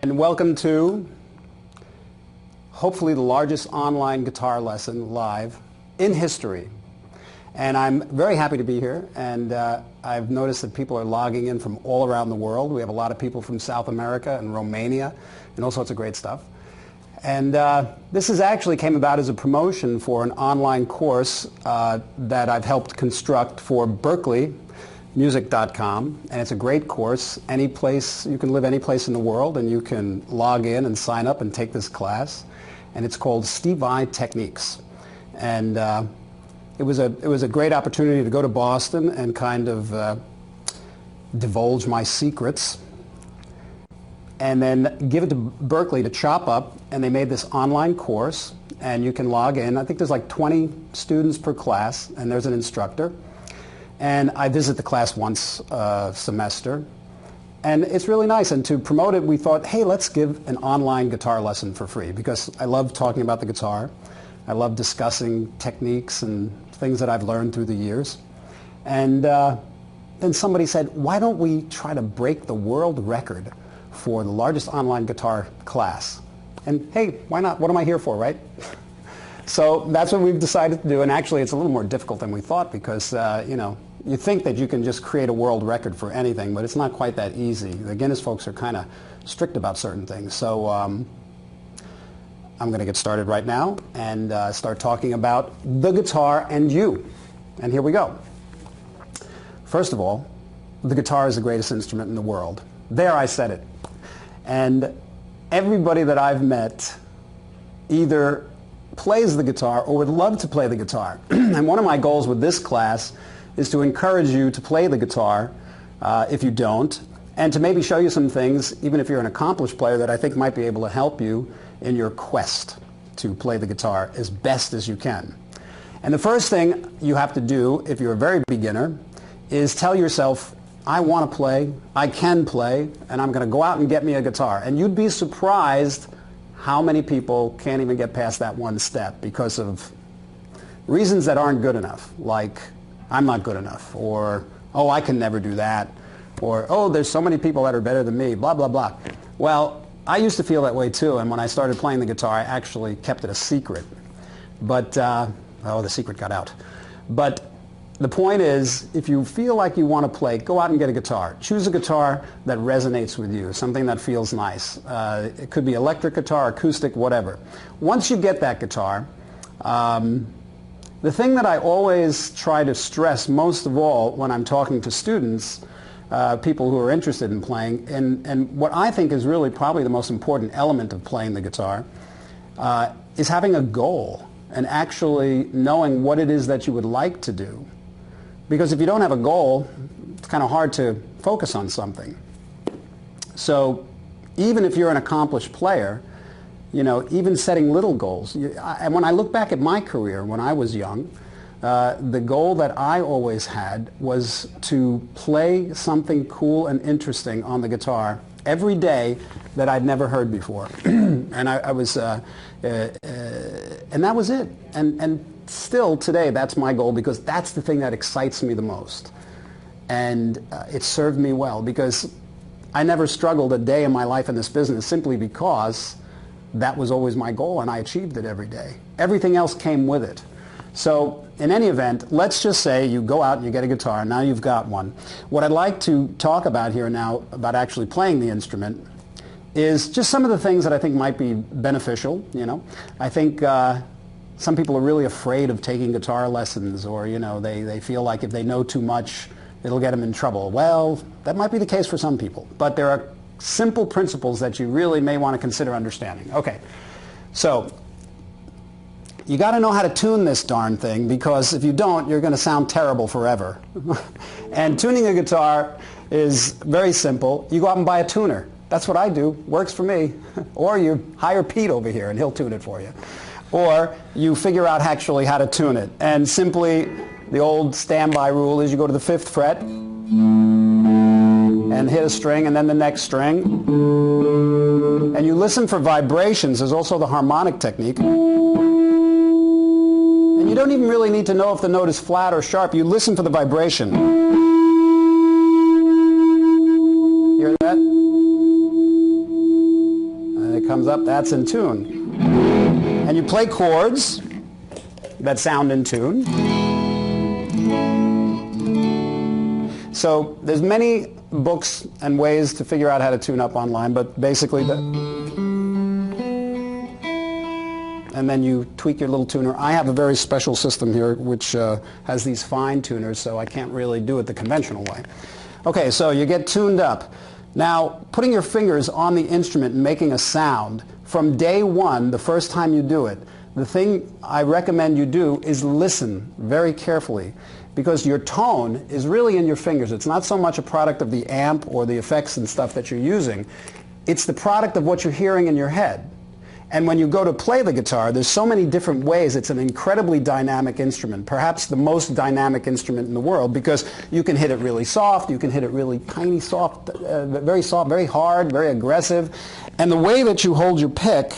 And welcome to hopefully the largest online guitar lesson live in history. And I'm very happy to be here, and I've noticed that people are logging in from all around the world. We have a lot of people from South America and Romania and all sorts of great stuff. And this actually came about as a promotion for an online course that I've helped construct for Berkleemusic.com, and it's a great course. Any place, you can live any place in the world, and you can log in and sign up and take this class. And it's called Vai Techniques. And it was a great opportunity to go to Boston and kind of divulge my secrets, and then give it to Berklee to chop up, and they made this online course, and you can log in. I think there's like 20 students per class, and there's an instructor. And I visit the class once a semester, and it's really nice. And to promote it, we thought, hey, let's give an online guitar lesson for free, because I love talking about the guitar. I love discussing techniques and things that I've learned through the years. And then somebody said, why don't we try to break the world record for the largest online guitar class? And hey, why not? What am I here for, right? So that's what we've decided to do. And actually, it's a little more difficult than we thought, because you know, you think that you can just create a world record for anything, but it's not quite that easy. The Guinness folks are kind of strict about certain things. So I'm going to get started right now and start talking about the guitar and you. And here we go. First of all, the guitar is the greatest instrument in the world. There, I said it. And everybody that I've met either plays the guitar or would love to play the guitar. And one of my goals with this class is to encourage you to play the guitar if you don't, and to maybe show you some things, even if you're an accomplished player, that I think might be able to help you in your quest to play the guitar as best as you can. And the first thing you have to do, if you're a very beginner, is tell yourself, I want to play, I can play, and I'm going to go out and get me a guitar. And you'd be surprised how many people can't even get past that one step because of reasons that aren't good enough, like I'm not good enough, or oh, I can never do that, or oh, there's so many people that are better than me, blah, blah, blah. Well, I used to feel that way too, and when I started playing the guitar, I actually kept it a secret. But, oh, the secret got out. But the point is, if you feel like you want to play, go out and get a guitar. Choose a guitar that resonates with you, something that feels nice. It could be electric guitar, acoustic, whatever. Once you get that guitar, the thing that I always try to stress most of all when I'm talking to students, people who are interested in playing, and what I think is really probably the most important element of playing the guitar, is having a goal and actually knowing what it is that you would like to do. Because if you don't have a goal, it's kind of hard to focus on something. So even if you're an accomplished player, you know, even setting little goals. And when I look back at my career when I was young, the goal that I always had was to play something cool and interesting on the guitar every day that I'd never heard before. And I was, and that was it. And still today, that's my goal, because that's the thing that excites me the most. And it served me well, because I never struggled a day in my life in this business simply because that was always my goal, and I achieved it every day. Everything else came with it. So in any event, let's just say you go out and you get a guitar, now you've got one. What I'd like to talk about here now, about actually playing the instrument, is just some of the things that I think might be beneficial. You know, I think some people are really afraid of taking guitar lessons, or you know, they feel like if they know too much, it'll get them in trouble. Well, that might be the case for some people, but there are simple principles that you really may want to consider understanding. Okay, so you got to know how to tune this darn thing, because if you don't, you're going to sound terrible forever. And tuning a guitar is very simple. You go out and buy a tuner. That's what I do. Works for me. Or you hire Pete over here and he'll tune it for you. Or you figure out actually how to tune it. And simply, the old standby rule is you go to the 5th fret and hit a string, and then the next string. And you listen for vibrations. There's also the harmonic technique. And you don't even really need to know if the note is flat or sharp. You listen for the vibration. Hear that? comes up, that's in tune. And you play chords that sound in tune. So there's many books and ways to figure out how to tune up online, but basically and then you tweak your little tuner. I have a very special system here which has these fine tuners, so I can't really do it the conventional way. Okay, so you get tuned up. Now, putting your fingers on the instrument and making a sound, from day one, the first time you do it, the thing I recommend you do is listen very carefully, because your tone is really in your fingers. It's not so much a product of the amp or the effects and stuff that you're using. It's the product of what you're hearing in your head. And when you go to play the guitar, there's so many different ways. It's an incredibly dynamic instrument, perhaps the most dynamic instrument in the world, because you can hit it really soft, you can hit it really tiny soft, very hard, very aggressive. And the way that you hold your pick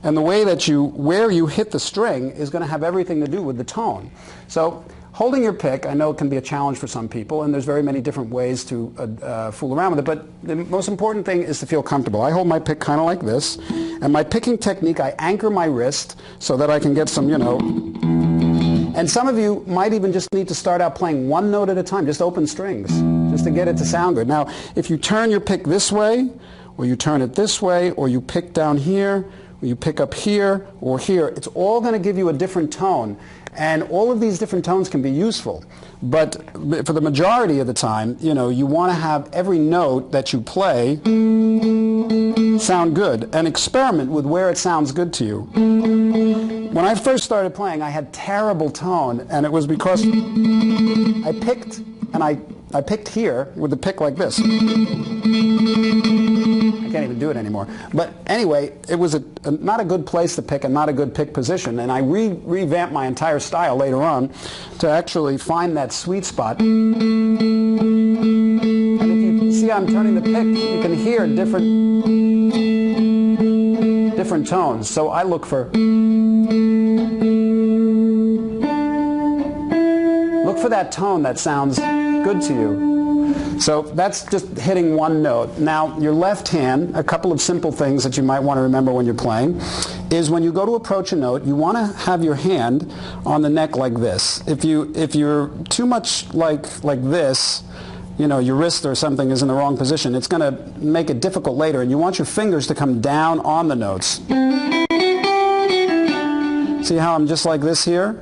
and the way that where you hit the string is going to have everything to do with the tone. So holding your pick, I know it can be a challenge for some people, and there's very many different ways to fool around with it, but the most important thing is to feel comfortable. I hold my pick kind of like this, and my picking technique, I anchor my wrist so that I can get some, and some of you might even just need to start out playing one note at a time, just open strings, just to get it to sound good. Now, if you turn your pick this way, or you turn it this way, or you pick down here, or you pick up here, or here, it's all going to give you a different tone. And all of these different tones can be useful. But for the majority of the time, you want to have every note that you play sound good, and experiment with where it sounds good to you. When I first started playing, I had terrible tone, and it was because I picked, and I picked here with the pick like this. I can't even do it anymore. But anyway, it was not a good place to pick and not a good pick position, and I revamped my entire style later on to actually find that sweet spot. And if you see I'm turning the pick, you can hear different tones. So I look for that tone that sounds good to you. So that's just hitting one note. Now, your left hand, a couple of simple things that you might want to remember when you're playing, is when you go to approach a note, you want to have your hand on the neck like this. If you're too much like this, your wrist or something is in the wrong position, it's going to make it difficult later, and you want your fingers to come down on the notes. See how I'm just like this here?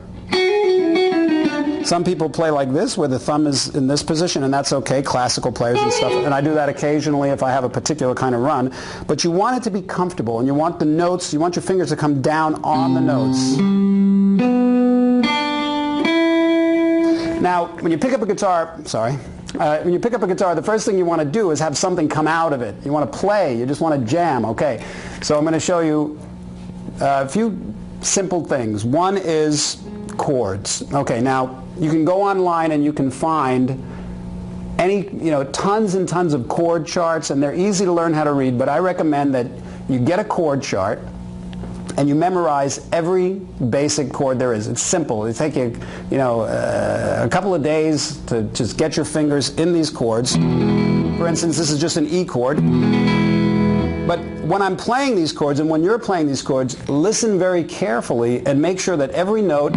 Some people play like this, where the thumb is in this position, and that's okay, classical players and stuff, and I do that occasionally if I have a particular kind of run. But you want it to be comfortable, and you want the notes, you want your fingers to come down on the notes. Now, when you pick up a guitar, when you pick up a guitar, the first thing you want to do is have something come out of it. You want to play, you just want to jam, okay. So I'm going to show you a few simple things. One is chords. Okay, now you can go online and you can find tons and tons of chord charts, and they're easy to learn how to read, but I recommend that you get a chord chart and you memorize every basic chord there is. It's simple. It'll take you, a couple of days to just get your fingers in these chords. For instance, this is just an E chord. But when I'm playing these chords, and when you're playing these chords, listen very carefully and make sure that every note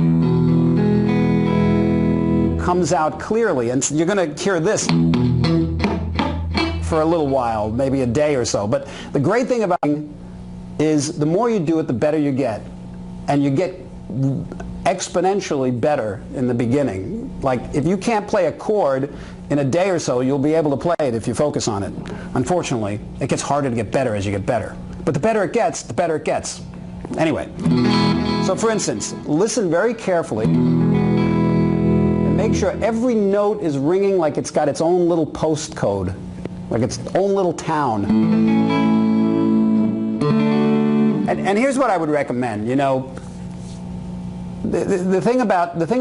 comes out clearly. And you're going to hear this for a little while, maybe a day or so. But the great thing about it is the more you do it, the better you get. And you get exponentially better in the beginning. Like, if you can't play a chord in a day or so, you'll be able to play it if you focus on it. Unfortunately, it gets harder to get better as you get better. But the better it gets, the better it gets. Anyway, so for instance, listen very carefully and make sure every note is ringing like it's got its own little postcode, like its own little town. And here's what I would recommend. The thing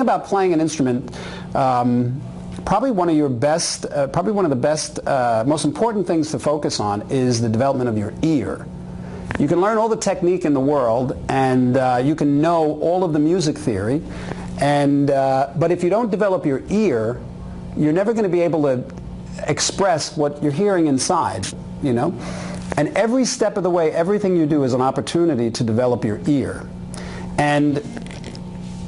about playing an instrument, probably one of the best, most important things to focus on is the development of your ear. You can learn all the technique in the world, and you can know all of the music theory, but if you don't develop your ear, you're never going to be able to express what you're hearing inside, And every step of the way, everything you do is an opportunity to develop your ear. And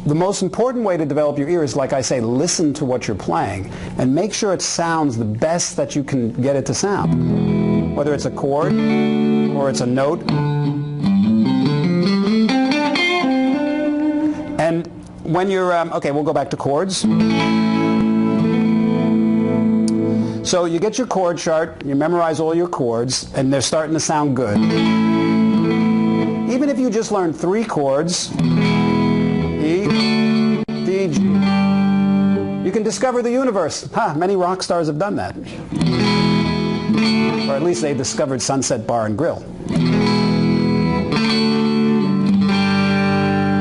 the most important way to develop your ear is, like I say, listen to what you're playing and make sure it sounds the best that you can get it to sound. Whether it's a chord or it's a note. And when you're, okay, we'll go back to chords. So you get your chord chart, you memorize all your chords, and they're starting to sound good. Even if you just learn 3 chords, E, D, G, you can discover the universe. Many rock stars have done that. Or at least they discovered Sunset Bar and Grill.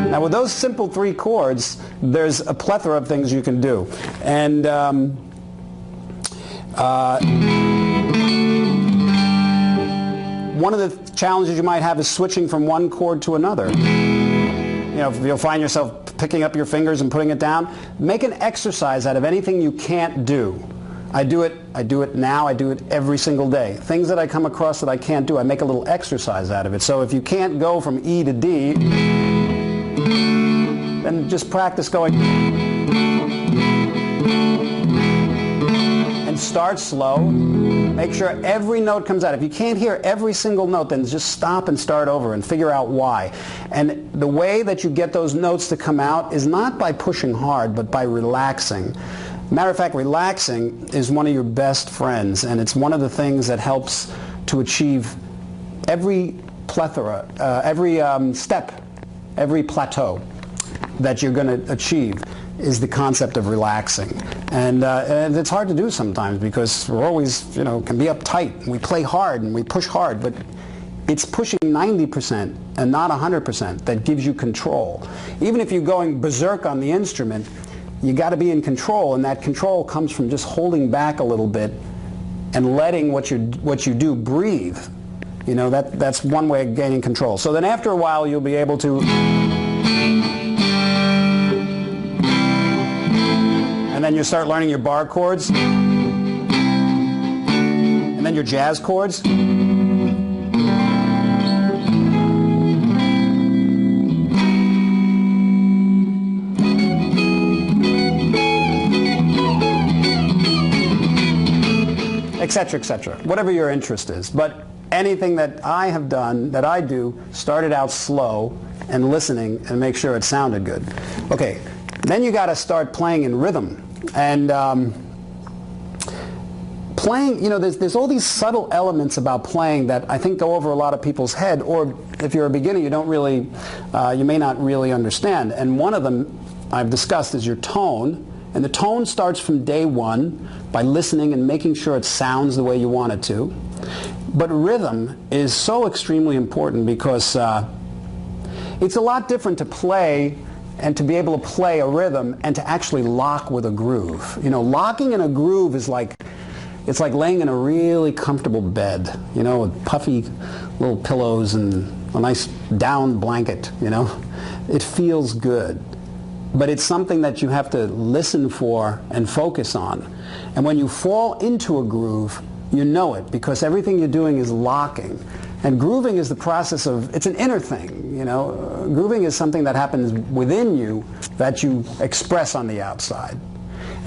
Now with those simple 3 chords, there's a plethora of things you can do. And one of the challenges you might have is switching from one chord to another. You know, if you'll find yourself picking up your fingers and putting it down, make an exercise out of anything you can't do. I do it now, I do it every single day. Things that I come across that I can't do, I make a little exercise out of it. So if you can't go from E to D, then just practice going. And start slow. Make sure every note comes out. If you can't hear every single note, then just stop and start over and figure out why. And the way that you get those notes to come out is not by pushing hard, but by relaxing. Matter of fact, relaxing is one of your best friends, and it's one of the things that helps to achieve every plethora, every step, every plateau that you're going to achieve is the concept of relaxing. And it's hard to do sometimes because we're always, you know, can be uptight. And we play hard and we push hard, but it's pushing 90% and not 100% that gives you control. Even if you're going berserk on the instrument, you got to be in control, and that control comes from just holding back a little bit and letting what you do breathe. You know, that's one way of gaining control. So then after a while you'll be able to, and then you start learning your bar chords, and then your jazz chords. Etc., etc., whatever your interest is. But anything that I have done, that I do, started out slow and listening and make sure it sounded good. Okay, then you got to start playing in rhythm. And playing, you know, there's all these subtle elements about playing that I think go over a lot of people's head, or if you're a beginner, you don't really, you may not really understand. And one of them I've discussed is your tone. And the tone starts from day one by listening and making sure it sounds the way you want it to. But rhythm is so extremely important because it's a lot different to play and to be able to play a rhythm and to actually lock with a groove. You know, locking in a groove is like, it's like laying in a really comfortable bed, you know, with puffy little pillows and a nice down blanket, you know. It feels good. But it's something that you have to listen for and focus on. And when you fall into a groove, you know it because everything you're doing is locking. And grooving is the process of, it's an inner thing, you know. Grooving is something that happens within you that you express on the outside.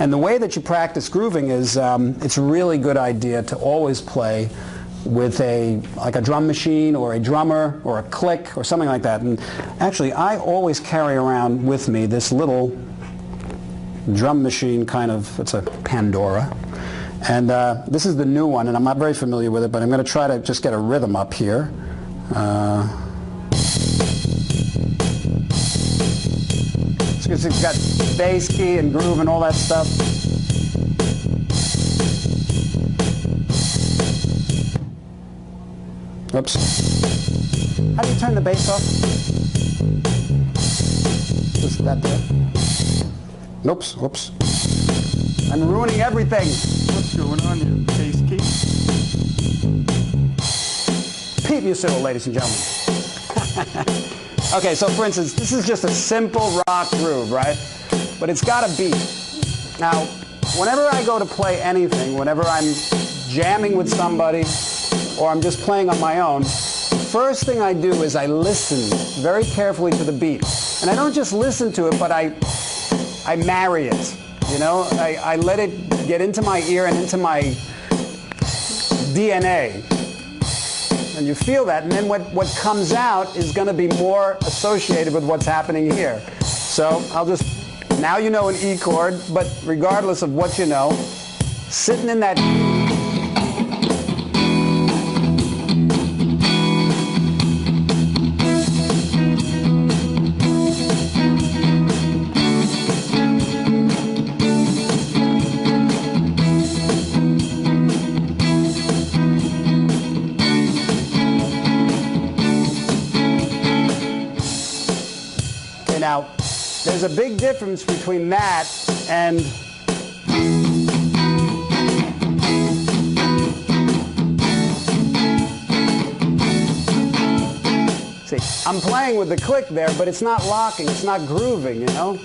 And the way that you practice grooving is, it's a really good idea to always play with like a drum machine or a drummer or a click or something like that. And actually, I always carry around with me this little drum machine kind of, it's a Pandora. And this is the new one, and I'm not very familiar with it, but I'm going to try to just get a rhythm up here. It's got bass key and groove and all that stuff. Oops. How do you turn the bass off? Just that there. Oops, whoops. I'm ruining everything. What's going on here? Bass key? Pete Musical, ladies and gentlemen. Okay, so for instance, this is just a simple rock groove, right? But it's got a beat. Now, whenever I go to play anything, whenever I'm jamming with somebody, or I'm just playing on my own, first thing I do is I listen very carefully to the beat. And I don't just listen to it, but I marry it. You know, I let it get into my ear and into my DNA. And you feel that, and then what comes out is going to be more associated with what's happening here. So I'll just, now you know an E chord, but regardless of what you know, sitting in that Now, there's a big difference between that and see, I'm playing with the click there, but it's not locking, it's not grooving, you know?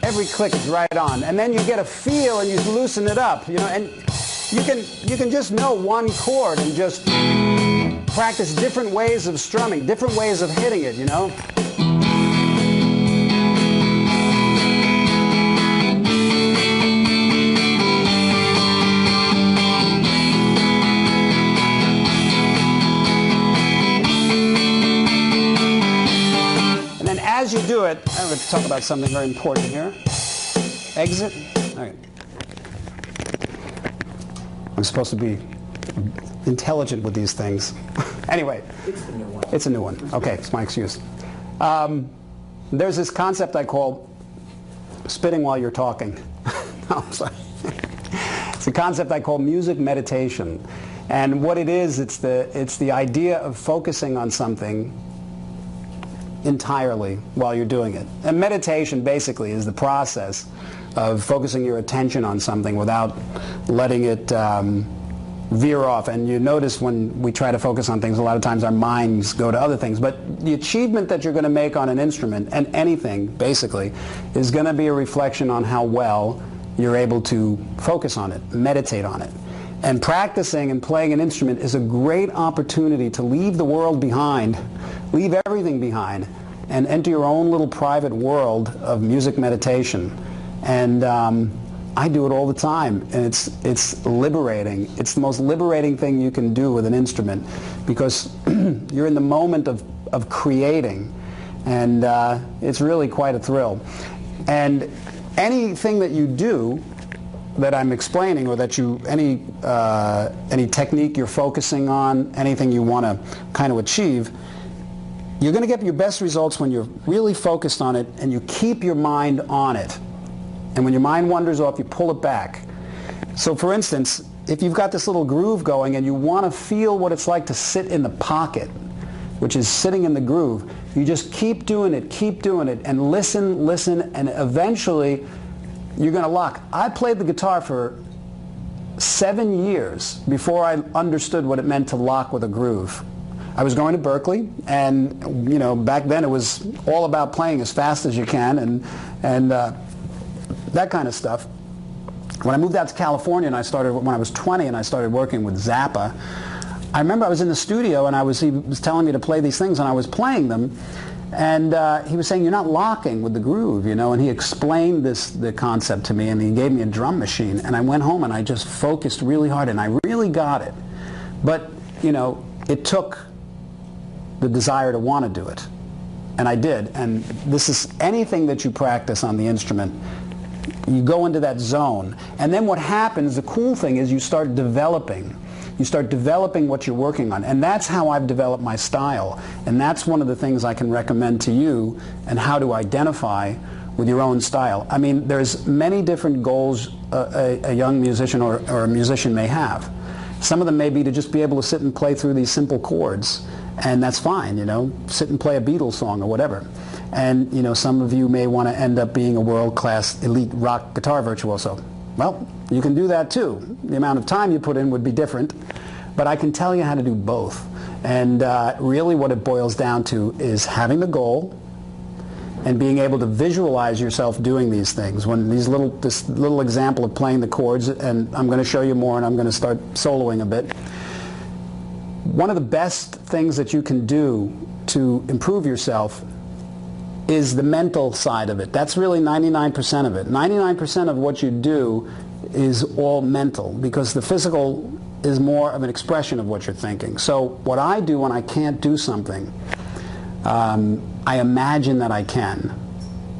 Every click is right on, and then you get a feel and you loosen it up, you know, and you can just know one chord and just practice different ways of strumming, different ways of hitting it, you know? And then as you do it, I'm going to talk about something very important here. Exit. All right. I'm supposed to be intelligent with these things. Anyway, it's the new one. It's a new one. Okay, it's my excuse. There's this concept I call spitting while you're talking. No, I'm sorry. It's a concept I call music meditation. And what it is, it's the idea of focusing on something entirely while you're doing it. And meditation basically is the process of focusing your attention on something without letting it veer off. And you notice when we try to focus on things, a lot of times our minds go to other things. But the achievement that you're going to make on an instrument, and anything basically, is going to be a reflection on how well you're able to focus on it, meditate on it. And practicing and playing an instrument is a great opportunity to leave the world behind, leave everything behind, and enter your own little private world of music meditation. And I do it all the time, and it's liberating. It's the most liberating thing you can do with an instrument, because you're in the moment of creating, and it's really quite a thrill. And anything that you do that I'm explaining, or that any technique you're focusing on, anything you want to kind of achieve, you're going to get your best results when you're really focused on it and you keep your mind on it. And when your mind wanders off, you pull it back. So for instance, if you've got this little groove going and you want to feel what it's like to sit in the pocket, which is sitting in the groove, you just keep doing it, and listen, and eventually you're going to lock. I played the guitar for 7 years before I understood what it meant to lock with a groove. I was going to Berklee, and you know, back then it was all about playing as fast as you can, and that kind of stuff. When I moved out to California, and when I was 20, and I started working with Zappa, I remember I was in the studio, and he was telling me to play these things, and I was playing them, and he was saying, you're not locking with the groove, you know, and he explained the concept to me, and he gave me a drum machine, and I went home and I just focused really hard, and I really got it. But, you know, it took the desire to want to do it, and I did. And this is anything that you practice on the instrument, you go into that zone, and then what happens, the cool thing is you start developing what you're working on. And that's how I've developed my style. And that's one of the things I can recommend to you, and how to identify with your own style. I mean, there's many different goals a young musician or a musician may have. Some of them may be to just be able to sit and play through these simple chords, and that's fine, you know, sit and play a Beatles song or whatever. And, you know, some of you may want to end up being a world-class elite rock guitar virtuoso. Well, you can do that too. The amount of time you put in would be different, but I can tell you how to do both. And really what it boils down to is having the goal and being able to visualize yourself doing these things. When this little example of playing the chords, and I'm going to show you more, and I'm going to start soloing a bit. One of the best things that you can do to improve yourself is the mental side of it. That's really 99% of it. 99% of what you do is all mental, because the physical is more of an expression of what you're thinking. So what I do when I can't do something, I imagine that I can,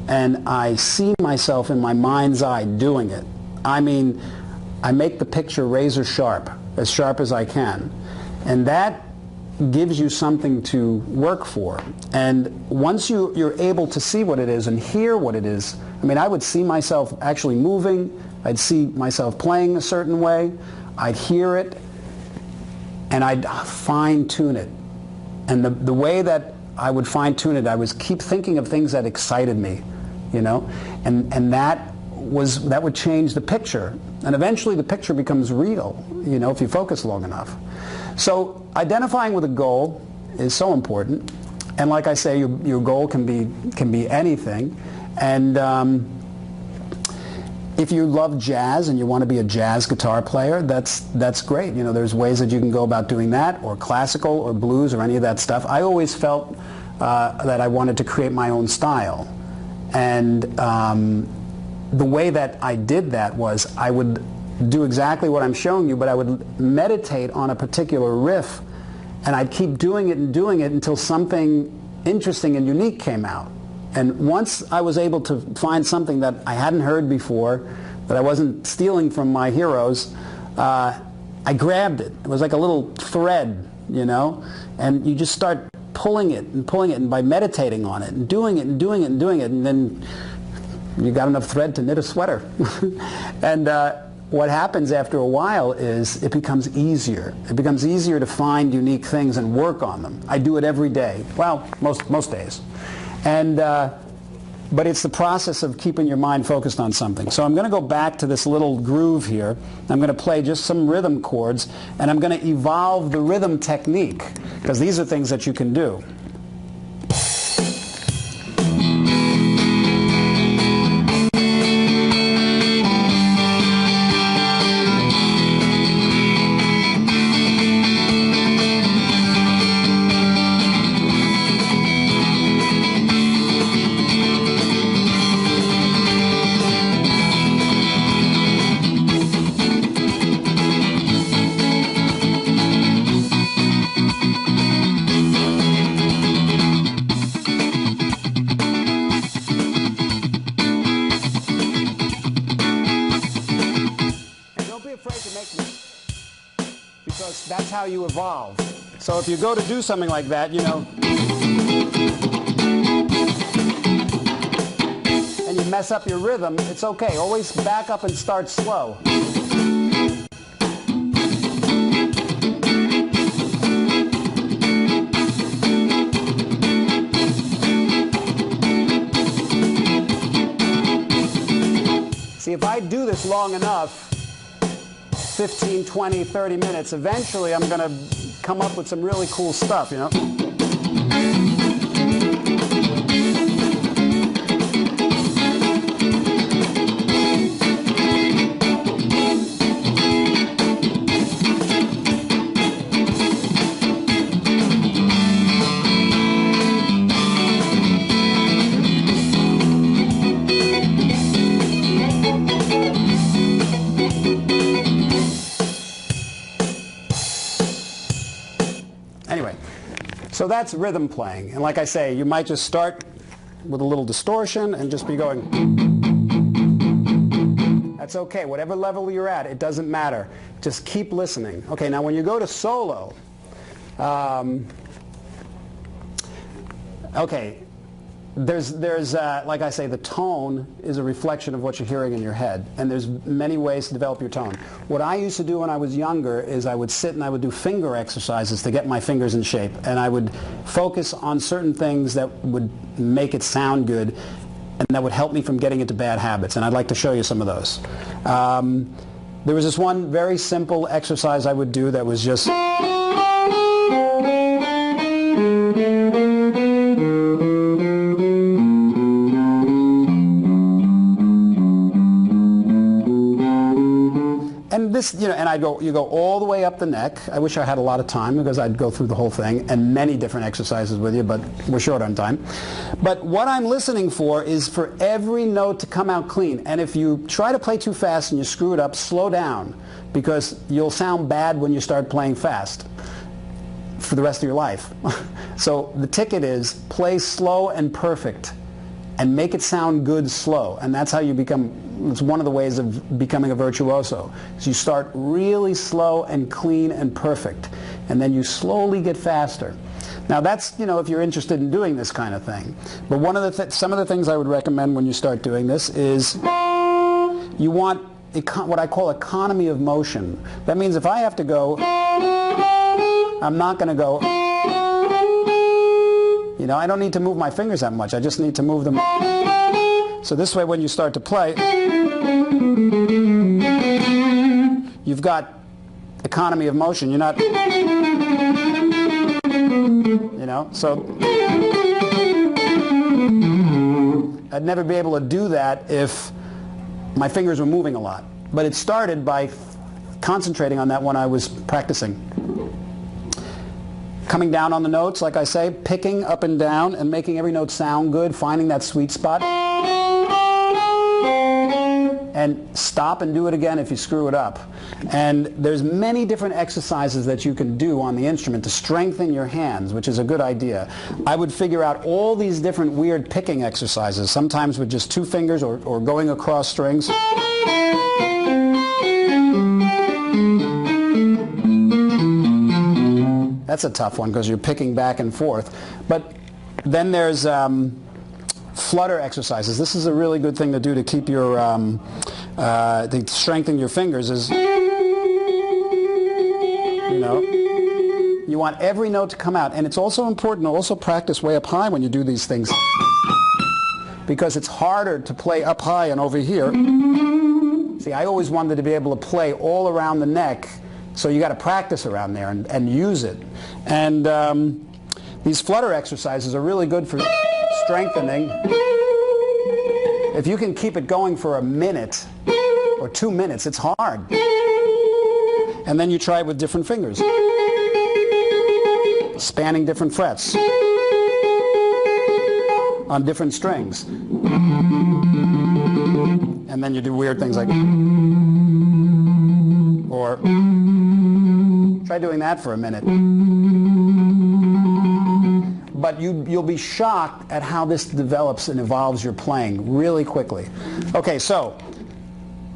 and I see myself in my mind's eye doing it. I mean, I make the picture razor sharp as I can, and that gives you something to work for. And once you're able to see what it is and hear what it is, I mean, I would see myself actually moving, I'd see myself playing a certain way, I'd hear it, and I'd fine-tune it. And the way that I would fine-tune it, I was keep thinking of things that excited me, you know, and that would change the picture. And eventually the picture becomes real, you know, if you focus long enough. So identifying with a goal is so important. And like I say, your goal can be anything. And if you love jazz and you want to be a jazz guitar player, that's great. You know, there's ways that you can go about doing that, or classical or blues or any of that stuff. I always felt that I wanted to create my own style. And the way that I did that was I would do exactly what I'm showing you, but I would meditate on a particular riff, and I'd keep doing it until something interesting and unique came out. And once I was able to find something that I hadn't heard before, that I wasn't stealing from my heroes, I grabbed it. It was like a little thread, you know, and you just start pulling it, and by meditating on it, and doing it, and then you got enough thread to knit a sweater. And what happens after a while is it becomes easier. It becomes easier to find unique things and work on them. I do it every day. Well, most days. And but it's the process of keeping your mind focused on something. So I'm going to go back to this little groove here. I'm going to play just some rhythm chords, and I'm going to evolve the rhythm technique, because these are things that you can do. That's how you evolve. So if you go to do something like that, you know, and you mess up your rhythm, it's okay. Always back up and start slow. See, if I do this long enough, 15, 20, 30 minutes, eventually I'm going to come up with some really cool stuff, you know. Anyway, so that's rhythm playing. And like I say, you might just start with a little distortion and just be going. That's okay. Whatever level you're at, it doesn't matter. Just keep listening. Okay, now when you go to solo, okay, there's like I say, the tone is a reflection of what you're hearing in your head, and there's many ways to develop your tone. What I used to do when I was younger is I would sit and I would do finger exercises to get my fingers in shape, and I would focus on certain things that would make it sound good, and that would help me from getting into bad habits, and I'd like to show you some of those. There was this one very simple exercise I would do that was just this, you know, and you go all the way up the neck. I wish I had a lot of time because I'd go through the whole thing and many different exercises with you, but we're short on time. But what I'm listening for is for every note to come out clean. And if you try to play too fast and you screw it up, slow down, because you'll sound bad when you start playing fast for the rest of your life. So the ticket is play slow and perfect and make it sound good slow, and that's how you become. It's one of the ways of becoming a virtuoso. So you start really slow and clean and perfect, and then you slowly get faster. Now that's, you know, if you're interested in doing this kind of thing. But one of the some of the things I would recommend when you start doing this is you want what I call economy of motion. That means if I have to go, I'm not going to go. You know, I don't need to move my fingers that much. I just need to move them. So this way, when you start to play, you've got economy of motion. You're not, you know, so I'd never be able to do that if my fingers were moving a lot. But it started by concentrating on that when I was practicing. Coming down on the notes, like I say, picking up and down and making every note sound good, finding that sweet spot. And stop and do it again if you screw it up. And there's many different exercises that you can do on the instrument to strengthen your hands, which is a good idea. I would figure out all these different weird picking exercises, sometimes with just 2 fingers or going across strings. That's a tough one because you're picking back and forth. But then there's flutter exercises. This is a really good thing to do to keep your, to strengthen your fingers is, you know, you want every note to come out. And it's also important to also practice way up high when you do these things, because it's harder to play up high and over here. See, I always wanted to be able to play all around the neck. So you got to practice around there and use it. And these flutter exercises are really good for strengthening. If you can keep it going for a minute or 2 minutes, it's hard. And then you try it with different fingers, spanning different frets on different strings. And then you do weird things like, or try doing that for a minute. But you'll be shocked at how this develops and evolves your playing really quickly. Okay, so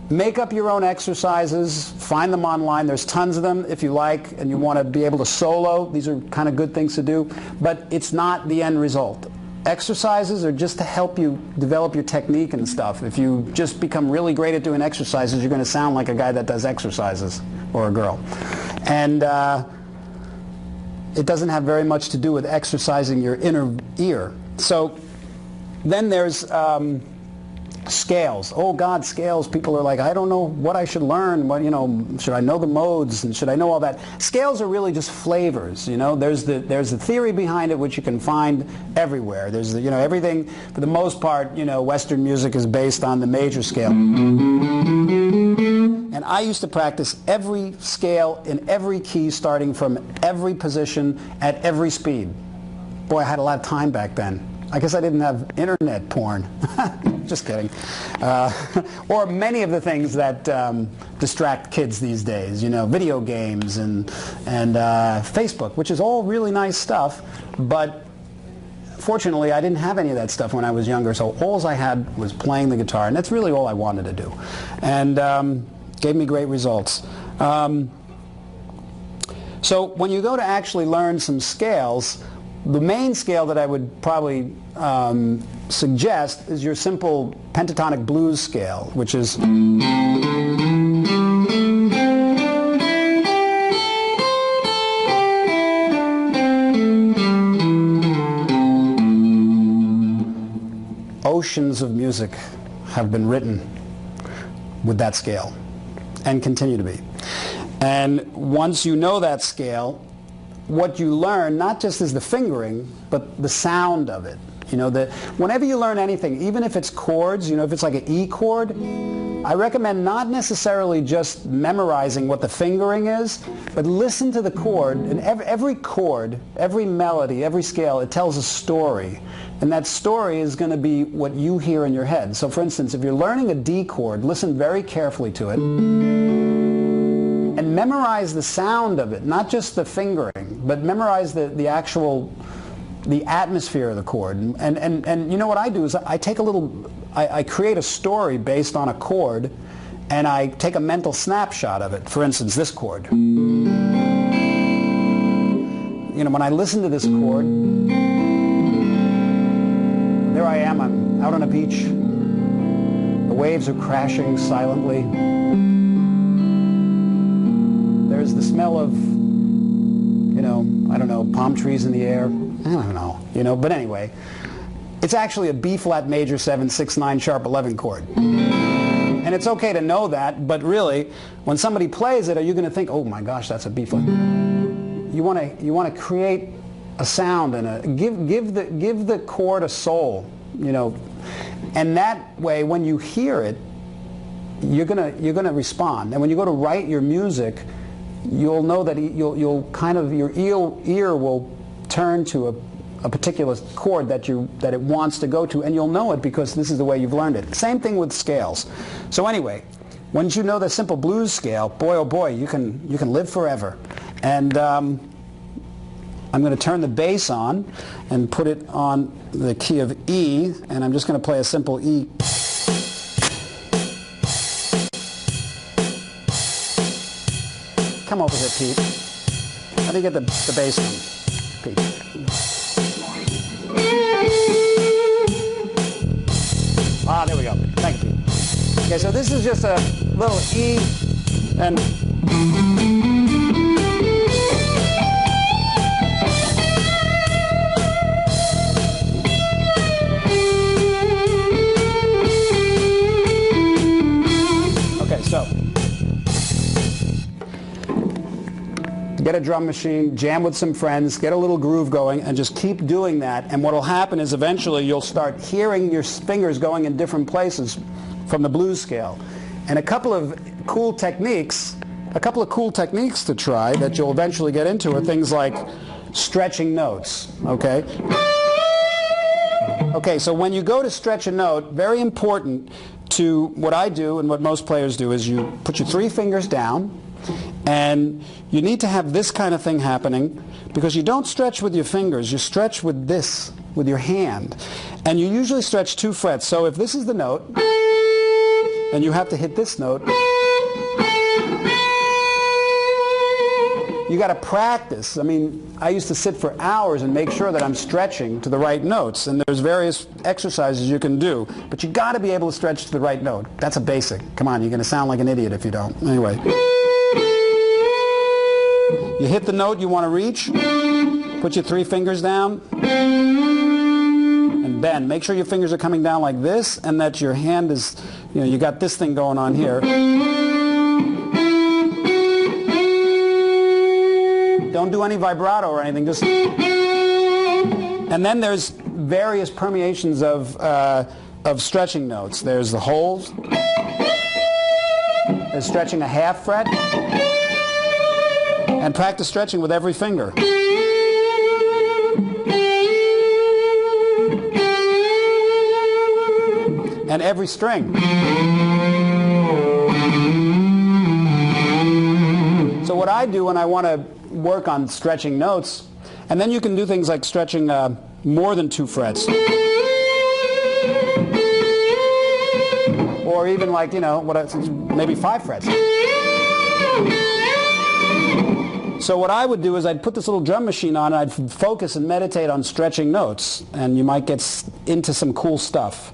make up your own exercises, find them online. There's tons of them if you like and you want to be able to solo. These are kind of good things to do, but it's not the end result. Exercises are just to help you develop your technique and stuff. If you just become really great at doing exercises, you're going to sound like a guy that does exercises, or a girl. And it doesn't have very much to do with exercising your inner ear. So then there's scales. Oh God, scales. People are like, I don't know what I should learn. What, you know, should I know the modes and should I know all that? Scales are really just flavors. You know, there's the theory behind it, which you can find everywhere. There's the, you know, everything for the most part. You know, Western music is based on the major scale. And I used to practice every scale in every key, starting from every position at every speed. Boy, I had a lot of time back then. I guess I didn't have internet porn. Just kidding. Or many of the things that distract kids these days, you know, video games and Facebook, which is all really nice stuff, but fortunately I didn't have any of that stuff when I was younger, so all I had was playing the guitar, and that's really all I wanted to do. And gave me great results. So when you go to actually learn some scales, the main scale that I would probably suggest is your simple pentatonic blues scale, which is oceans of music have been written with that scale and continue to be. And once you know that scale, what you learn not just is the fingering, but the sound of it. You know, that whenever you learn anything, even if it's chords, you know, if it's like an E chord, I recommend not necessarily just memorizing what the fingering is, but listen to the chord, and every chord, every melody, every scale, it tells a story. And that story is going to be what you hear in your head. So for instance, if you're learning a D chord, listen very carefully to it and memorize the sound of it, not just the fingering, but memorize the actual, the atmosphere of the chord. And you know what I do is I take a little, I create a story based on a chord, and I take a mental snapshot of it. For instance, this chord. You know, when I listen to this chord, there I am, I'm out on a beach. The waves are crashing silently. There's the smell of, you know, I don't know, palm trees in the air. I don't know, you know, but anyway. It's actually a B flat major 7, 6, 9, sharp 11 chord. And it's okay to know that, but really, when somebody plays it, are you going to think, oh my gosh, that's a B flat? You want to create a sound and give the chord a soul, you know, and that way, when you hear it, you're gonna respond. And when you go to write your music, you'll know that you'll kind of, your ear will turn to a particular chord that it wants to go to, and you'll know it because this is the way you've learned it. Same thing with scales. So anyway, once you know the simple blues scale, boy oh boy, you can live forever. And I'm going to turn the bass on and put it on the key of E, and I'm just going to play a simple E. Come over here, Pete. How do you get the bass on, Pete? Ah, there we go. Thank you. Okay, so this is just a little E, and okay, so get a drum machine, jam with some friends, get a little groove going, and just keep doing that. And what will happen is eventually you'll start hearing your fingers going in different places from the blues scale. And a couple of cool techniques to try that you'll eventually get into are things like stretching notes, okay? Okay, so when you go to stretch a note, very important to what I do and what most players do is you put your 3 fingers down, and you need to have this kind of thing happening because you don't stretch with your fingers, you stretch with this, with your hand. And you usually stretch 2 frets. So if this is the note, then you have to hit this note. You got to practice. I mean, I used to sit for hours and make sure that I'm stretching to the right notes. And there's various exercises you can do. But you got to be able to stretch to the right note. That's a basic. Come on, you're going to sound like an idiot if you don't. Anyway. You hit the note you want to reach, put your 3 fingers down, and bend. Make sure your fingers are coming down like this, and that your hand is, you know, you got this thing going on here. Don't do any vibrato or anything, just... And then there's various permeations of stretching notes. There's the wholes, there's stretching a half fret, and practice stretching with every finger. And every string. So what I do when I want to work on stretching notes, and then you can do things like stretching more than 2 frets. Or even like, you know, maybe 5 frets. So what I would do is I'd put this little drum machine on and I'd focus and meditate on stretching notes, and you might get into some cool stuff.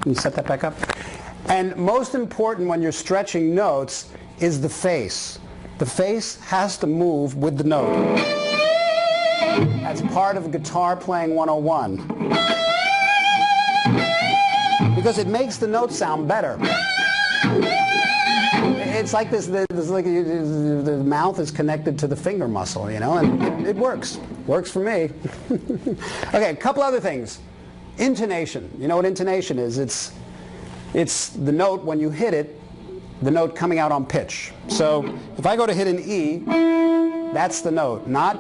Can you set that back up? And most important when you're stretching notes is the face. The face has to move with the note. That's part of Guitar Playing 101. Because it makes the note sound better. It's like this, the mouth is connected to the finger muscle, you know, and it works. Works for me. Okay, a couple other things. Intonation. You know what intonation is? It's the note when you hit it, the note coming out on pitch. So if I go to hit an E, that's the note, not...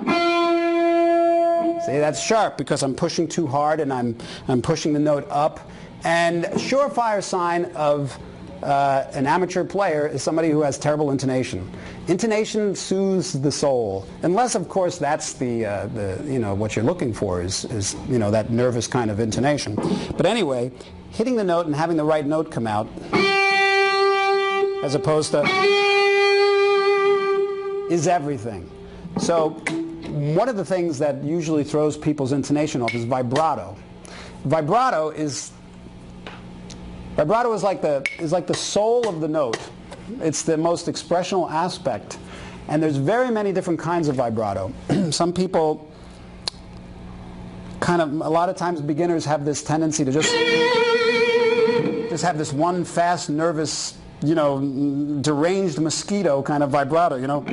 See, that's sharp because I'm pushing too hard and I'm pushing the note up. And a surefire sign of an amateur player is somebody who has terrible intonation. Intonation soothes the soul, unless of course that's the you know, what you're looking for is you know, that nervous kind of intonation. But anyway, hitting the note and having the right note come out, as opposed to, is everything. So one of the things that usually throws people's intonation off is vibrato. Vibrato is like the soul of the note. It's the most expressional aspect. And there's very many different kinds of vibrato. Some people a lot of times beginners have this tendency to just have this one fast, nervous, you know, deranged mosquito kind of vibrato, you know.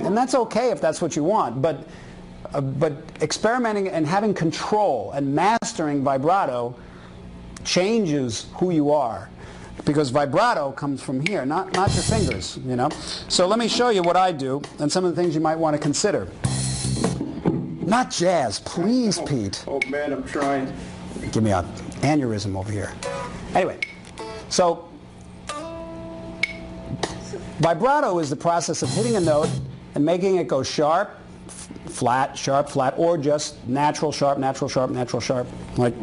And that's okay if that's what you want, but experimenting and having control and mastering vibrato changes who you are, because vibrato comes from here, not your fingers, you know. So let me show you what I do and some of the things you might want to consider. Not jazz, please, Pete. Oh man, I'm trying. Give me an aneurysm over here. Anyway, so vibrato is the process of hitting a note and making it go sharp, flat, sharp, flat, or just natural, sharp, natural, sharp, natural, sharp. Like,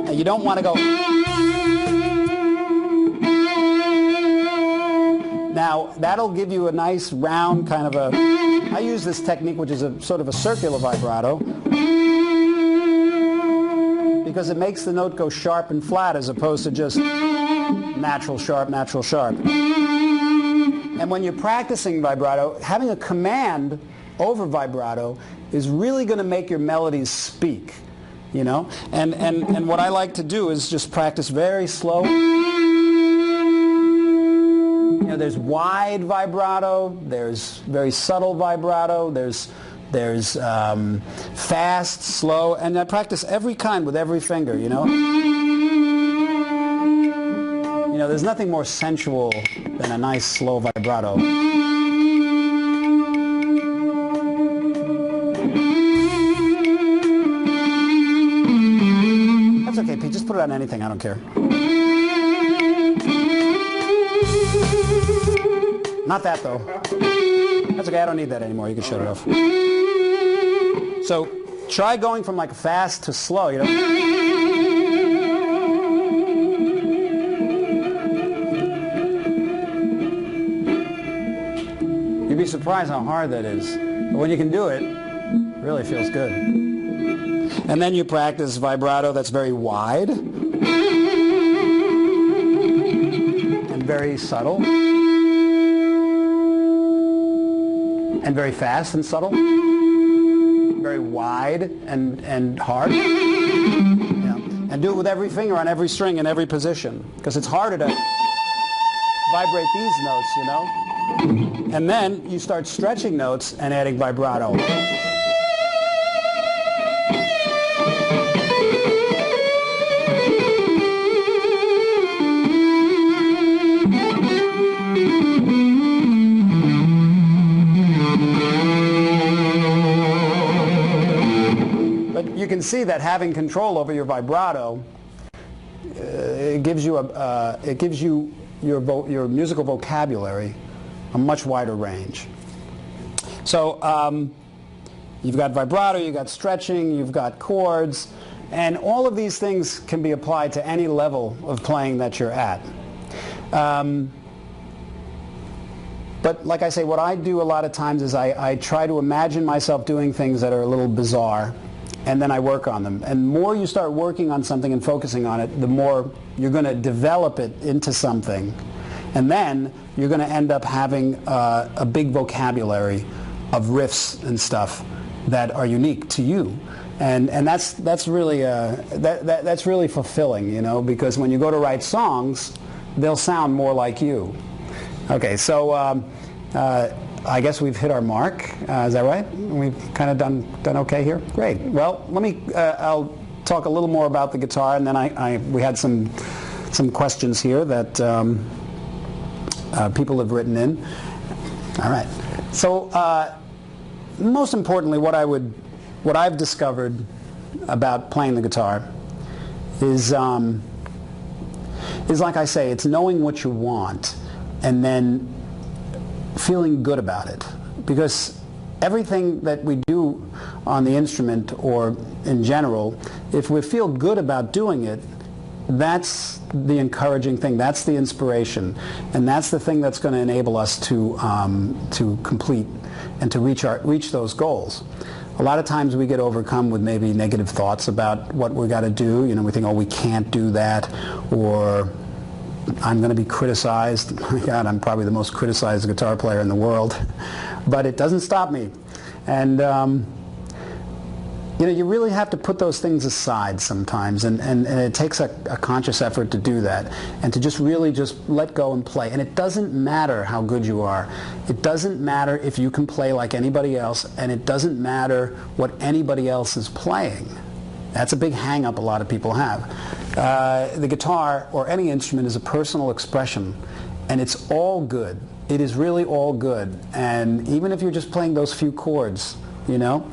and you don't want to go. Now, that'll give you a nice round kind of a, I use this technique which is a sort of a circular vibrato, because it makes the note go sharp and flat as opposed to just natural, sharp, natural, sharp. And when you're practicing vibrato, having a command over vibrato is really going to make your melodies speak, you know? And what I like to do is just practice very slow. You know, there's wide vibrato, there's very subtle vibrato, there's fast, slow, and I practice every kind with every finger, you know? You know, there's nothing more sensual than a nice slow vibrato. That's okay, Pete, just put it on anything, I don't care. Not that, though. That's okay, I don't need that anymore. You can shut it off. So try going from like fast to slow, you know. You'd be surprised how hard that is. But when you can do it, it really feels good. And then you practice vibrato that's very wide and very subtle. And very fast and subtle, very wide and hard. Yeah. And do it with every finger on every string in every position, because it's harder to vibrate these notes, you know. And then you start stretching notes and adding vibrato. You can see that having control over your vibrato, it gives you your musical vocabulary a much wider range. So you've got vibrato, you've got stretching, you've got chords, and all of these things can be applied to any level of playing that you're at. But like I say, what I do a lot of times is I try to imagine myself doing things that are a little bizarre. and then I work on them. And the more you start working on something and focusing on it, the more you're going to develop it into something. And then you're going to end up having a big vocabulary of riffs and stuff that are unique to you. And that's really that's really fulfilling, you know, because when you go to write songs, they'll sound more like you. Okay, so I guess we've hit our mark. Is that right? We've kind of done okay here. Great. Well, let me. I'll talk a little more about the guitar, and then we had some questions here that people have written in. All right. So most importantly, what I've discovered about playing the guitar is like I say, it's knowing what you want and then feeling good about it. Because everything that we do on the instrument or in general, if we feel good about doing it, that's the encouraging thing, that's the inspiration, and that's the thing that's going to enable us to complete and to reach those goals. A lot of times we get overcome with maybe negative thoughts about what we got to do. You know, we think, oh, we can't do that, or I'm going to be criticized. My God, I'm probably the most criticized guitar player in the world. But it doesn't stop me. And you know, you really have to put those things aside sometimes, and it takes a conscious effort to do that, and to just really just let go and play. And it doesn't matter how good you are. It doesn't matter if you can play like anybody else, and it doesn't matter what anybody else is playing. That's a big hang-up a lot of people have. The guitar or any instrument is a personal expression, and it's all good. It is really all good. And even if you're just playing those few chords, you know,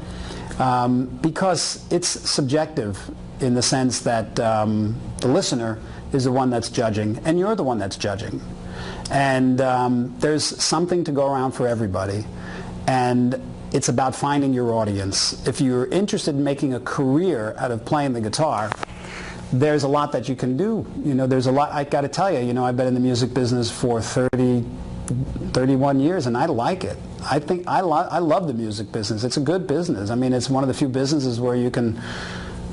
because it's subjective in the sense that the listener is the one that's judging, and you're the one that's judging. And there's something to go around for everybody. And it's about finding your audience. If you're interested in making a career out of playing the guitar, there's a lot that you can do. You know, there's a lot. I got to tell you, you know, I've been in the music business for 31 years, and I like it. I think I love the music business. It's a good business. I mean, it's one of the few businesses where you can,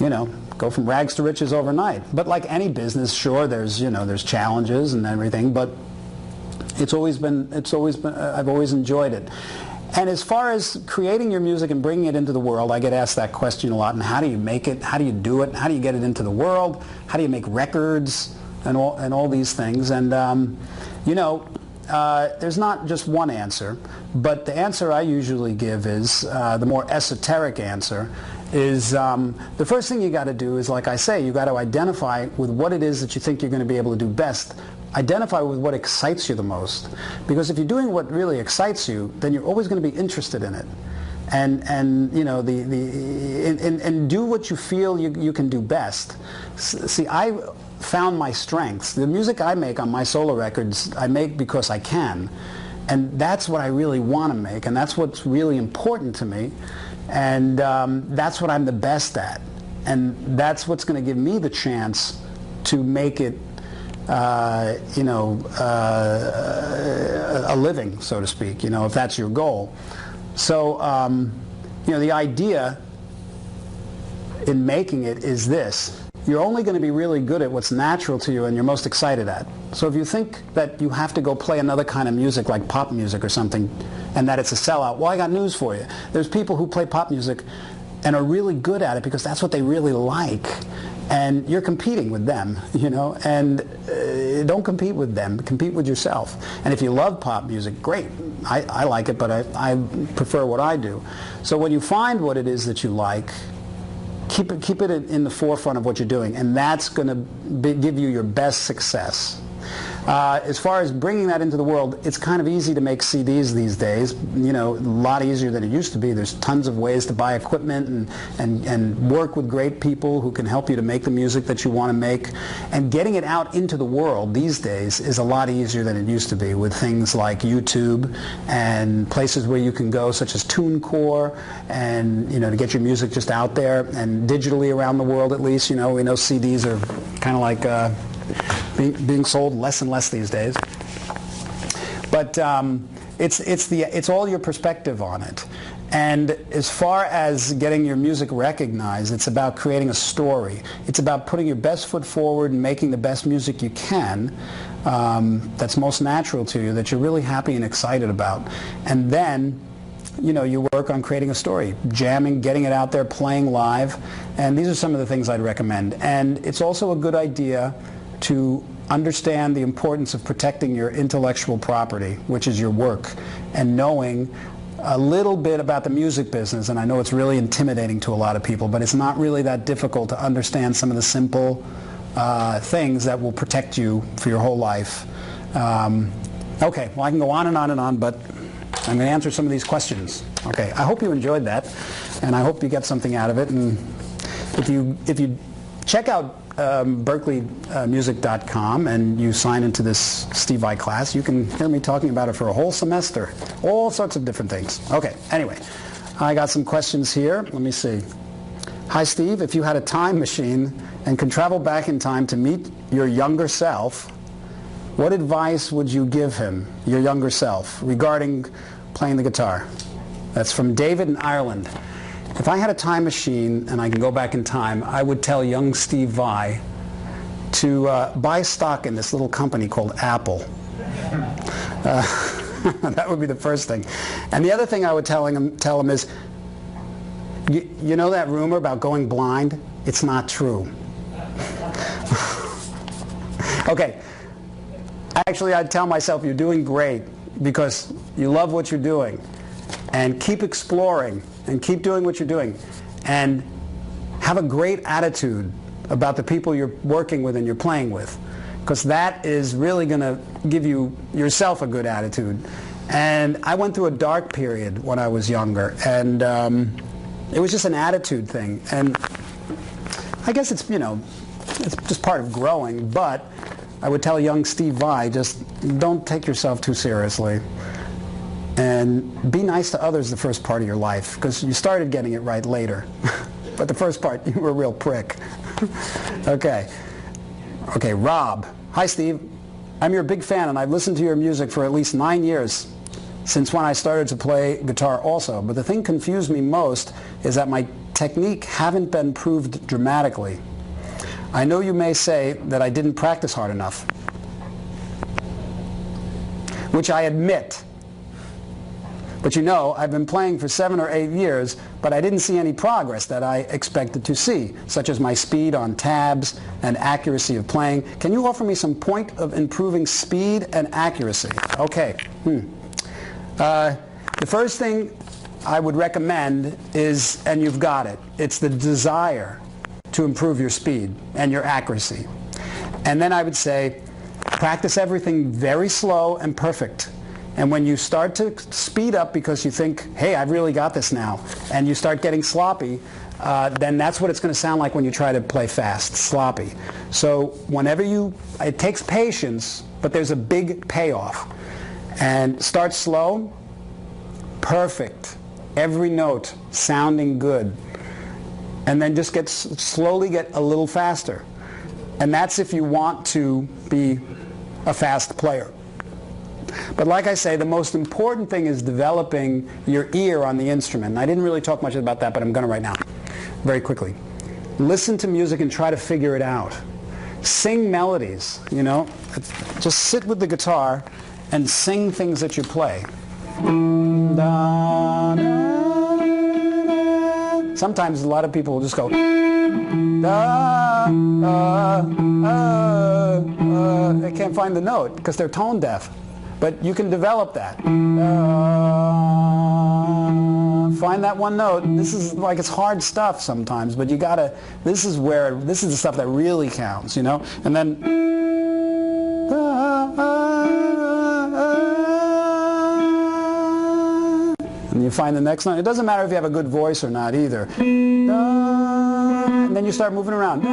you know, go from rags to riches overnight. But like any business, sure, there's, you know, there's challenges and everything, but I've always enjoyed it. And as far as creating your music and bringing it into the world, I get asked that question a lot. And how do you make it? How do you do it? How do you get it into the world? How do you make records and all these things? And you know, there's not just one answer, but the answer I usually give is the more esoteric answer. Is the first thing you got to do is, like I say, you got to identify with what it is that you think you're going to be able to do best. Identify with what excites you the most, because if you're doing what really excites you, then you're always going to be interested in it, and you know and do what you feel you can do best. See, I found my strengths. The music I make on my solo records, I make because I can, and that's what I really want to make, and that's what's really important to me, and that's what I'm the best at, and that's what's going to give me the chance to make it you know, a living, so to speak, you know, if that's your goal. So, you know, the idea in making it is this. You're only going to be really good at what's natural to you and you're most excited at. So if you think that you have to go play another kind of music like pop music or something and that it's a sellout, well, I got news for you. There's people who play pop music and are really good at it because that's what they really like. And you're competing with them, you know, and don't compete with them, compete with yourself. And if you love pop music, great. I like it, but I prefer what I do. So when you find what it is that you like, keep it in the forefront of what you're doing, and that's going to give you your best success. As far as bringing that into the world, it's kind of easy to make CDs these days, you know, a lot easier than it used to be. There's tons of ways to buy equipment and work with great people who can help you to make the music that you want to make. And getting it out into the world these days is a lot easier than it used to be, with things like YouTube and places where you can go, such as TuneCore, and, you know, to get your music just out there, and digitally around the world at least. You know, we know CDs are kind of like being sold less and less these days, but it's all your perspective on it, And as far as getting your music recognized, it's about creating a story. It's about putting your best foot forward and making the best music you can that's most natural to you, that you're really happy and excited about. And then, you know, you work on creating a story, jamming, getting it out there, playing live. And these are some of the things I'd recommend. And it's also a good idea to understand the importance of protecting your intellectual property, which is your work, and knowing a little bit about the music business. And I know it's really intimidating to a lot of people, but it's not really that difficult to understand some of the simple things that will protect you for your whole life. Okay, well, I can go on and on and on, but I'm going to answer some of these questions. Okay, I hope you enjoyed that, and I hope you get something out of it. And if you check out Berkleemusic.com and you sign into this Steve Vai class, you can hear me talking about it for a whole semester. All sorts of different things. Okay, anyway, I got some questions here. Let me see. Hi, Steve. If you had a time machine and could travel back in time to meet your younger self, what advice would you give him, your younger self, regarding playing the guitar? That's from David in Ireland. If I had a time machine and I can go back in time, I would tell young Steve Vai to buy stock in this little company called Apple. That would be the first thing. And the other thing I would tell him is, you know that rumor about going blind? It's not true. Okay. Actually, I'd tell myself you're doing great because you love what you're doing. And keep exploring and keep doing what you're doing. And have a great attitude about the people you're working with and you're playing with, because that is really going to give you yourself a good attitude. And I went through a dark period when I was younger, and it was just an attitude thing. And I guess it's, you know, it's just part of growing, but I would tell young Steve Vai, just don't take yourself too seriously. And be nice to others the first part of your life, because you started getting it right later. But the first part, you were a real prick. Okay, Rob. Hi, Steve. I'm your big fan, and I've listened to your music for at least 9 years, since when I started to play guitar also. But the thing confused me most is that my technique haven't been improved dramatically. I know you may say that I didn't practice hard enough, which I admit. But you know, I've been playing for 7 or 8 years, but I didn't see any progress that I expected to see, such as my speed on tabs and accuracy of playing. Can you offer me some point of improving speed and accuracy? Okay. The first thing I would recommend is, and you've got it, it's the desire to improve your speed and your accuracy. And then I would say, practice everything very slow and perfect. And when you start to speed up because you think, hey, I've really got this now, and you start getting sloppy, then that's what it's going to sound like when you try to play fast, sloppy. So whenever it takes patience, but there's a big payoff. And start slow, perfect, every note sounding good. And then just slowly get a little faster. And that's if you want to be a fast player. But like I say, the most important thing is developing your ear on the instrument. And I didn't really talk much about that, but I'm going to right now, very quickly. Listen to music and try to figure it out. Sing melodies, you know. Just sit with the guitar and sing things that you play. Sometimes a lot of people will just go, they can't find the note because they're tone deaf. But you can develop that. Find that one note. This is like, it's hard stuff sometimes, but you gotta, this is the stuff that really counts, you know? And then, and you find the next note. It doesn't matter if you have a good voice or not either. And then you start moving around.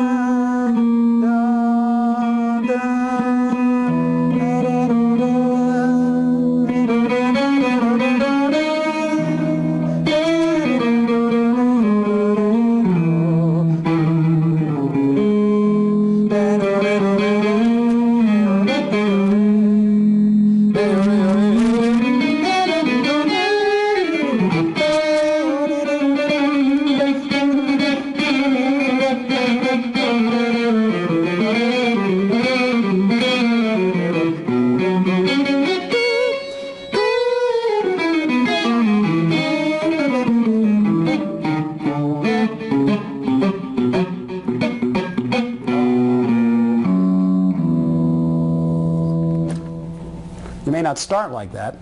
You may not start like that,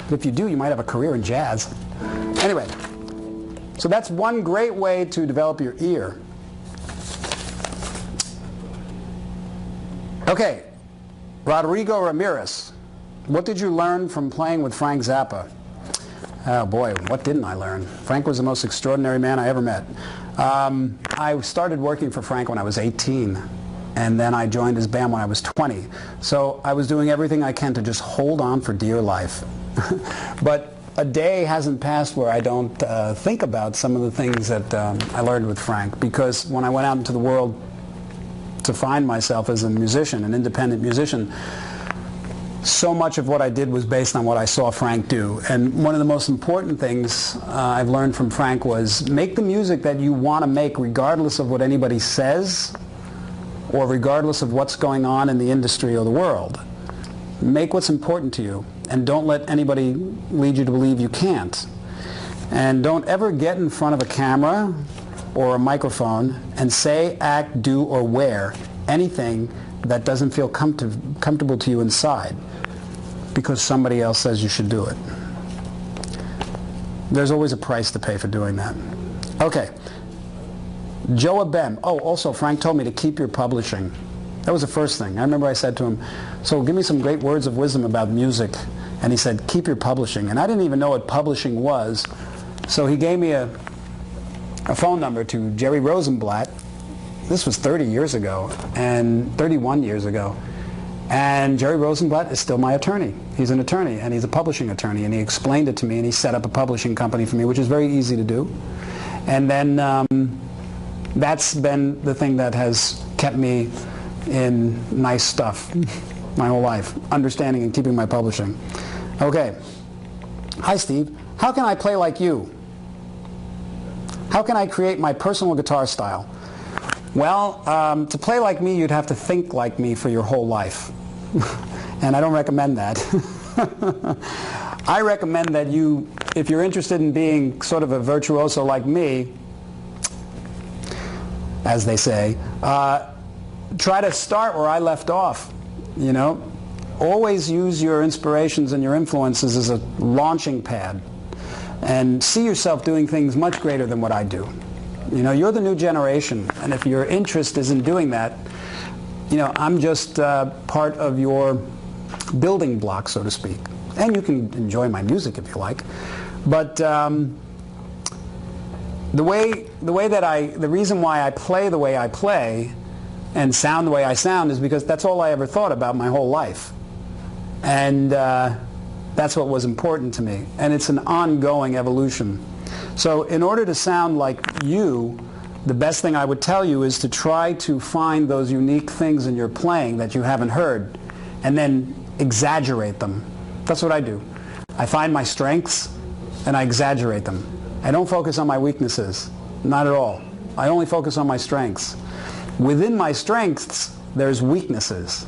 but if you do, you might have a career in jazz. Anyway, so that's one great way to develop your ear. Okay, Rodrigo Ramirez, what did you learn from playing with Frank Zappa? Oh boy, what didn't I learn? Frank was the most extraordinary man I ever met. I started working for Frank when I was 18. And then I joined his band when I was 20. So I was doing everything I can to just hold on for dear life. But a day hasn't passed where I don't think about some of the things that I learned with Frank. Because when I went out into the world to find myself as a musician, an independent musician, so much of what I did was based on what I saw Frank do. And one of the most important things I've learned from Frank was make the music that you want to make regardless of what anybody says, or regardless of what's going on in the industry or the world. Make what's important to you, and don't let anybody lead you to believe you can't. And don't ever get in front of a camera or a microphone and say, act, do, or wear anything that doesn't feel comfortable to you inside because somebody else says you should do it. There's always a price to pay for doing that. Okay. Joe Abem. Oh, also, Frank told me to keep your publishing. That was the first thing. I remember I said to him, so give me some great words of wisdom about music. And he said, keep your publishing. And I didn't even know what publishing was. So he gave me a phone number to Jerry Rosenblatt. This was 30 years ago, and 31 years ago. And Jerry Rosenblatt is still my attorney. He's an attorney, and he's a publishing attorney. And he explained it to me, and he set up a publishing company for me, which is very easy to do. And then that's been the thing that has kept me in nice stuff my whole life, understanding and keeping my publishing. Okay. Hi, Steve. How can I play like you? How can I create my personal guitar style? Well, to play like me, you'd have to think like me for your whole life. And I don't recommend that. I recommend that you, if you're interested in being sort of a virtuoso like me, as they say, try to start where I left off. You know, always use your inspirations and your influences as a launching pad, and see yourself doing things much greater than what I do. You know, you're the new generation, and if your interest is in doing that, you know, I'm just part of your building block, so to speak. And you can enjoy my music if you like, but the reason why I play the way I play and sound the way I sound is because that's all I ever thought about my whole life. And that's what was important to me. And it's an ongoing evolution. So in order to sound like you, the best thing I would tell you is to try to find those unique things in your playing that you haven't heard, and then exaggerate them. That's what I do. I find my strengths and I exaggerate them. I don't focus on my weaknesses, not at all. I only focus on my strengths. Within my strengths, there's weaknesses.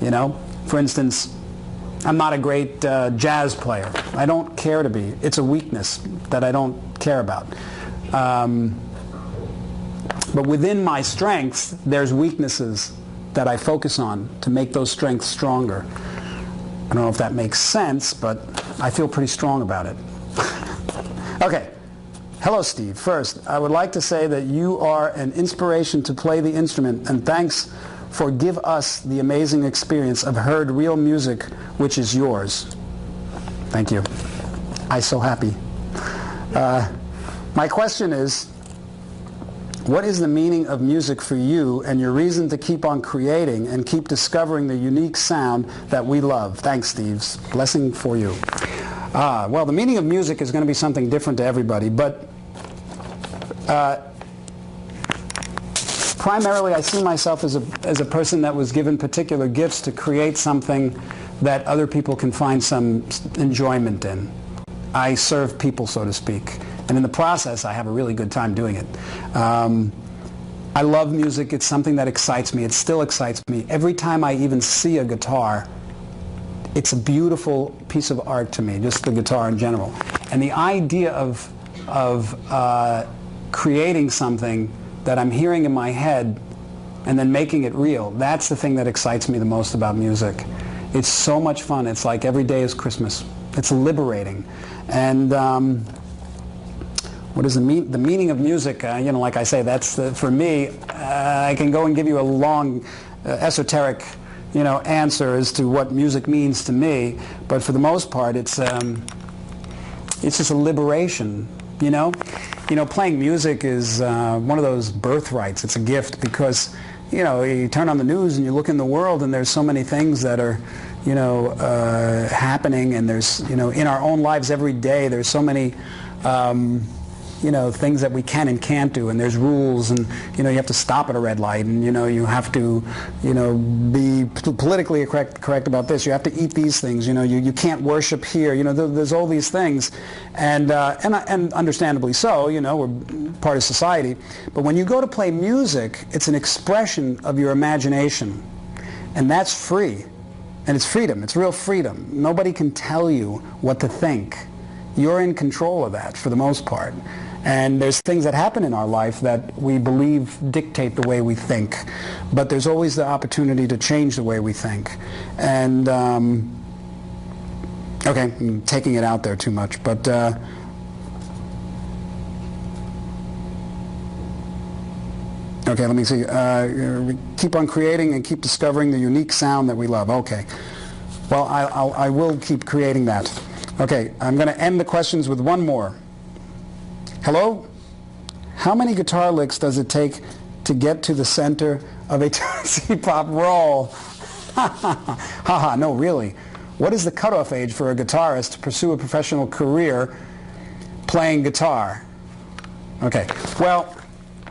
You know, for instance, I'm not a great jazz player. I don't care to be. It's a weakness that I don't care about. But within my strengths, there's weaknesses that I focus on to make those strengths stronger. I don't know if that makes sense, but I feel pretty strong about it. Okay. Hello, Steve. First, I would like to say that you are an inspiration to play the instrument, and thanks for give us the amazing experience of heard real music, which is yours. Thank you. I'm so happy. My question is, what is the meaning of music for you and your reason to keep on creating and keep discovering the unique sound that we love? Thanks, Steve. Blessing for you. Well, the meaning of music is going to be something different to everybody, but primarily I see myself as a person that was given particular gifts to create something that other people can find some enjoyment in. I serve people, so to speak, and in the process I have a really good time doing it. I love music. It's something that excites me. It still excites me. Every time I even see a guitar, it's a beautiful piece of art to me, just the guitar in general. And the idea of creating something that I'm hearing in my head and then making it real. That's the thing that excites me the most about music. It's so much fun. It's like every day is Christmas. It's liberating. And what is the meaning of music? You know, like I say, that's for me. I can go and give you a long, esoteric, you know, answer as to what music means to me. But for the most part, it's just a liberation. You know, playing music is one of those birthrights. It's a gift because, you know, you turn on the news and you look in the world and there's so many things that are, you know, happening, and there's, you know, in our own lives every day there's so many, you know, things that we can and can't do, and there's rules, and, you know, you have to stop at a red light, and, you know, you have to, you know, be politically correct about this. You have to eat these things. You know, you can't worship here. You know, there's all these things, and understandably so. You know, we're part of society. But when you go to play music, it's an expression of your imagination, and that's free, and it's freedom. It's real freedom. Nobody can tell you what to think. You're in control of that for the most part. And there's things that happen in our life that we believe dictate the way we think. But there's always the opportunity to change the way we think. And, okay, I'm taking it out there too much, but, okay, let me see. Keep on creating and keep discovering the unique sound that we love. Okay. Well, I will keep creating that. Okay, I'm going to end the questions with one more. Hello? How many guitar licks does it take to get to the center of a Tootsie Pop roll? Haha, no, really. What is the cutoff age for a guitarist to pursue a professional career playing guitar? Okay, well,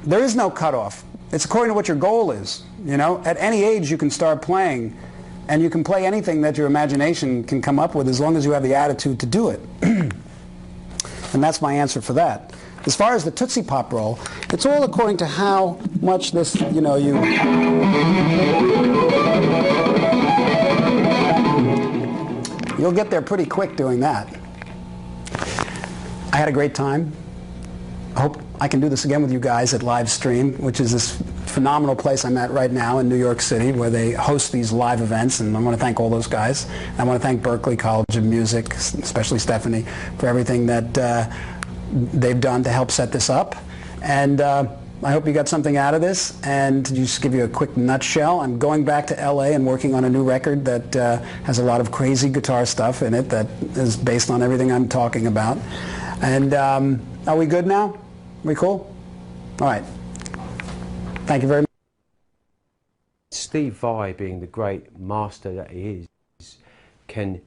there is no cutoff. It's according to what your goal is. You know, at any age you can start playing, and you can play anything that your imagination can come up with as long as you have the attitude to do it. And that's my answer for that. As far as the Tootsie Pop roll, it's all according to how much this, you know, you'll get there pretty quick doing that. I had a great time. I hope I can do this again with you guys at Live Stream, which is this phenomenal place I'm at right now in New York City, where they host these live events, and I want to thank all those guys. I want to thank Berklee College of Music, especially Stephanie, for everything that they've done to help set this up. And I hope you got something out of this. And to just give you a quick nutshell, I'm going back to LA and working on a new record that has a lot of crazy guitar stuff in it that is based on everything I'm talking about. And are we good now? Are we cool? All right. Thank you very much. Steve Vai, being the great master that he is, can